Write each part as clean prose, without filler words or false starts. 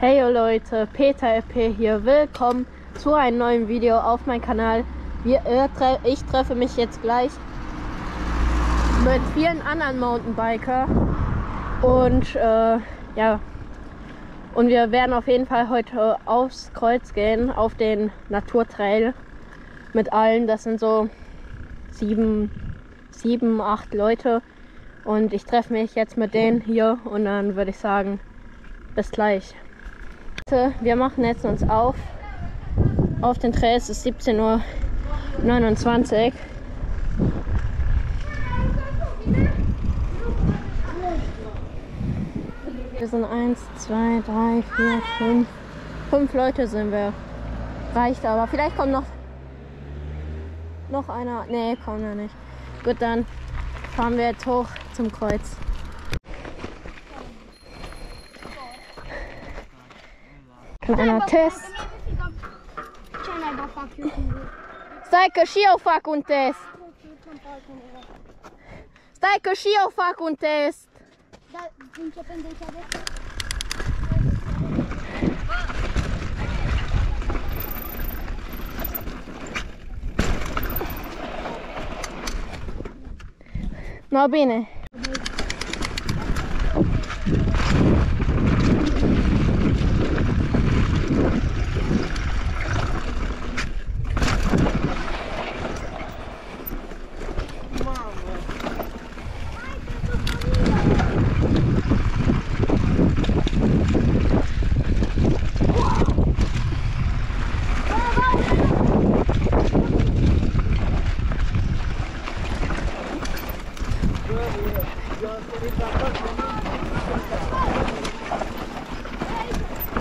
Hey Leute, Peter EP hier. Willkommen zu einem neuen Video auf meinem Kanal. Ich treffe mich jetzt gleich mit vielen anderen Mountainbiker und ja, und wir werden auf jeden Fall heute aufs Kreuz gehen, auf den Naturtrail mit allen. Das sind so sieben, 8 Leute und ich treffe mich jetzt mit denen hier und dann würde ich sagen, bis gleich. Wir machen jetzt uns auf den Trail. Es ist 17:29 Uhr. Wir sind 1, 2, 3, 4, 5. 5 Leute sind wir. Reicht aber. Vielleicht kommt noch einer. Nee, kommt ja nicht. Gut, dann fahren wir jetzt hoch zum Kreuz. Kleiner Test. Stai că și eu fac un test. Stai că și eu fac un test. Da, începem de aici de... No, bine.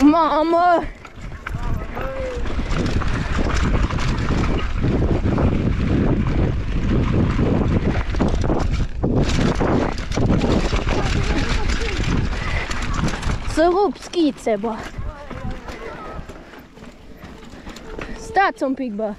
Mamă! Să rup schițe, bă! Stați un pic, bă!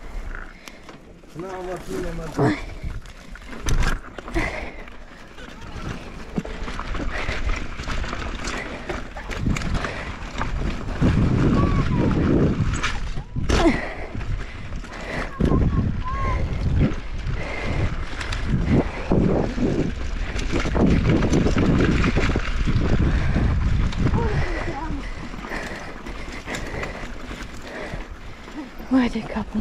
Vai de capul.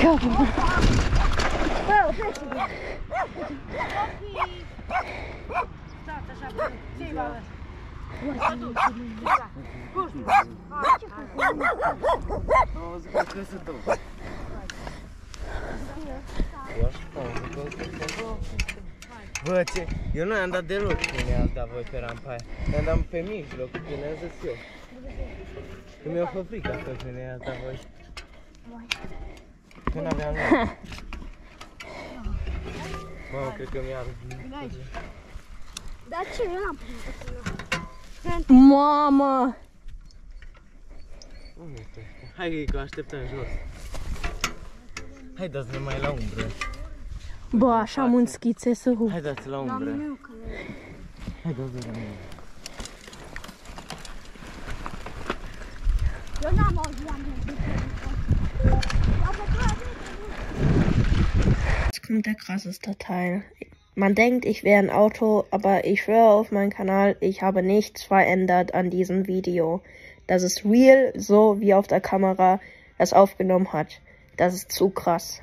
Capul. Bă, ce? Eu nu am dat deloc când ne-ați dat voi pe rampa aia. Ne-am dat pe mijloc, când ne-am zis eu. Că mi-a fost frică atunci când ne-ați dat voi. Că n-aveam loc. Mamă, cred că mi-a rupt. Dar ce? Eu n-am pus. Mamă! Unde este? Hai că așteptăm jos. Hai dați-ne mai la umbră. Bă, așa am un schițe să rup. Hai dați la umbră. Hai dați la umbră. Eu n-am auzit la mine. Jetzt kommt der krasseste Teil. Man denkt, ich wäre ein Auto, aber ich schwöre auf meinen Kanal, ich habe nichts verändert an diesem Video. Das ist real, so wie auf der Kamera es aufgenommen hat. Das ist zu krass.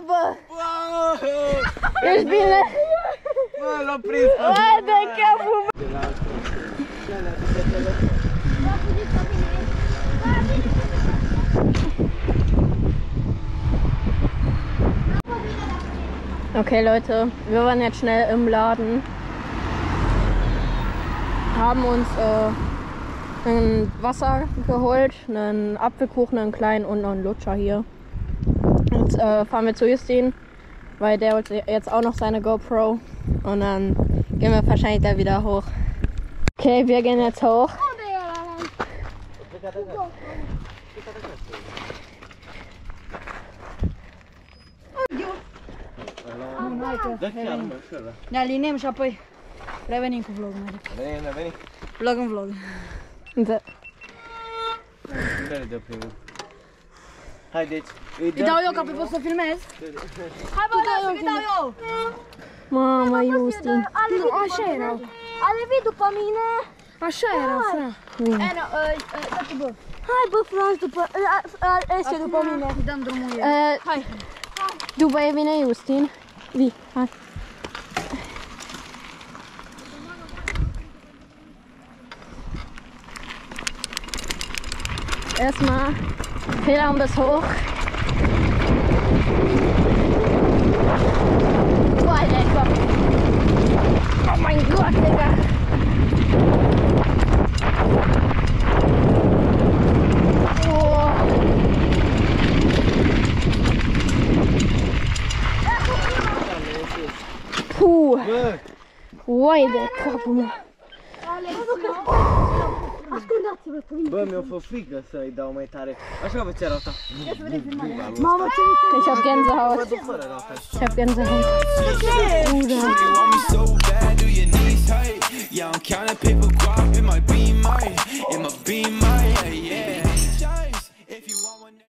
bă! Wow! Ești bine? Bă, l-a prins! Hai de capul! Okay Leute, wir waren jetzt schnell im Laden, haben uns ein Wasser geholt, einen Apfelkuchen, einen kleinen und noch einen Lutscher hier. Jetzt fahren wir zu Justin, weil der holt jetzt auch noch seine GoPro und dann gehen wir wahrscheinlich da wieder hoch. Okay, wir gehen jetzt hoch. Da chiar, mă, șură. Ne aliniem și apoi revenim cu vlogul mai repede. Veni. Vlog în vlog. Da. Care dă primul? Haideți, îi Îi dau eu ca pe poți să filmez? Hai bă, îi dau eu! Mama, Justin. Nu, așa era. Ale vii după mine. Așa era, fra. Hai bă, Franz, după... Este după mine. Îi dăm drumul eu. Hai. După e vine Justin. Vii, hai. Erstmal Federn bis hoch. Boah, Alter. Oh mein Gott, Digga. Oh. Puh. Uai de capul meu. Ascultați-vă pe mine. Bă, mi-a fost frică să-i dau mai tare. Așa vă ce arată. Mamă, ce Ich hab Gänsehaut. Bă, după arată. Ich hab Gänsehaut. You want me so bad, do your knees hurt? Yeah, I'm counting paper guap, it might be mine.